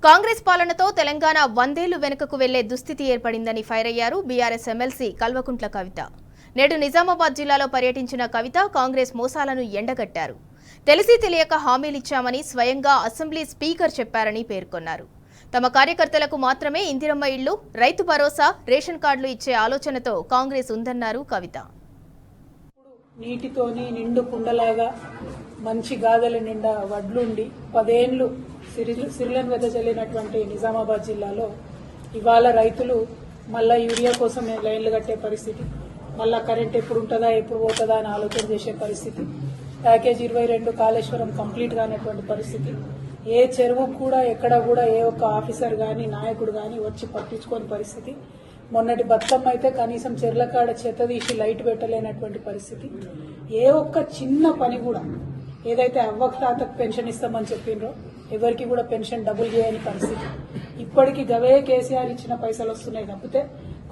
కాంగ్రెస్ పాలనతో తెలంగాణ 100 ఏళ్లు వెనుకకు వెళ్లే దుస్థితి ఏర్పడిందని ఫైర్ అయ్యారు బీఆర్ఎస్ ఎమ్మెల్సీ కల్వకుంట్ల కవిత. నేడు నిజామాబాద్ జిల్లాలో పర్యటించిన కవిత కాంగ్రెస్ మోసాలను ఎండగట్టారు. తెలిసి తెలియక హామీలిచ్చామని స్వయంగా అసెంబ్లీ స్పీకర్ చెప్పారని పేర్కొన్నారు. తమ కార్యకర్తలకు మాత్రమే ఇందిరమ్మ ఇళ్లు, రైతు భరోసా, రేషన్ కార్డులు ఇచ్చే ఆలోచనతో కాంగ్రెస్ ఉందన్నారు కవిత. నీటితోని నిండు కుండలాగా మంచి గాదెల నిండా వడ్లుండి 10 ఏళ్లు సిరిలను వెదజల్లినటువంటి నిజామాబాద్ జిల్లాలో ఇవాళ రైతులు మళ్ళా యూరియా కోసం లైన్లు కట్టే పరిస్థితి, మళ్ళా కరెంట్ ఎప్పుడు ఉంటుందా ఎప్పుడు పోతుందా అని ఆలోచన చేసే పరిస్థితి, ప్యాకేజ్ 22 కాళేశ్వరం కంప్లీట్ కానటువంటి పరిస్థితి, ఏ చెరువు కూడా ఎక్కడ కూడా ఏ ఒక్క ఆఫీసర్ గాని నాయకుడు గాని వచ్చి పట్టించుకోని పరిస్థితి, మొన్నటి బతుకమ్మ అయితే కనీసం చెర్లకాడ చెత్త తీసి లైట్ పెట్టలేనటువంటి పరిస్థితి, ఏ ఒక్క చిన్న పని కూడా ఏదైతే అవ్వకు తాతకు పెన్షన్ ఇస్తామని చెప్పిండ్రో ఎవరికి కూడా పెన్షన్ డబుల్ చేయని పరిస్థితి, ఇప్పటికీ గవే కేసీఆర్ ఇచ్చిన పైసలు వస్తున్నాయి తప్పితే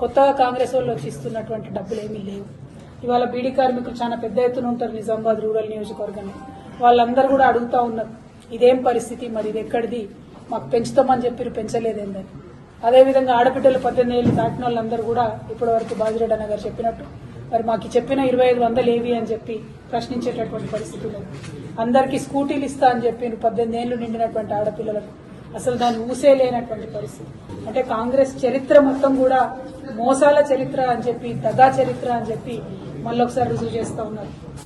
కొత్తగా కాంగ్రెస్ వాళ్ళు వచ్చి ఇస్తున్నటువంటి డబ్బులు ఏమీ లేవు. ఇవాళ బీడీ కార్మికులు చాలా పెద్ద ఎత్తున ఉంటారు నిజామాబాద్ రూరల్ నియోజకవర్గంలో, వాళ్ళందరూ కూడా అడుగుతా ఉన్నారు ఇదేం పరిస్థితి, మరి ఇది ఎక్కడిది, మాకు పెంచుతామని చెప్పి పెంచలేదేందని. అదేవిధంగా ఆడబిడ్డలు 18 ఏళ్లు దాటిన వాళ్ళందరూ కూడా ఇప్పటి వరకు బాజిరెడ్డి అన్న గారు చెప్పినట్టు మరి మాకు చెప్పిన 2500 ఏవి అని చెప్పి ప్రశ్నించేటటువంటి పరిస్థితి లేదు. అందరికీ స్కూటీలు ఇస్తా అని చెప్పి 18 ఏళ్లు నిండినటువంటి ఆడపిల్లలకు అసలు దాన్ని ఊసే లేనటువంటి పరిస్థితి. అంటే కాంగ్రెస్ చరిత్ర మొత్తం కూడా మోసాల చరిత్ర అని చెప్పి, దగా చరిత్ర అని చెప్పి మళ్ళొకసారి రుజువు చేస్తా ఉన్నారు.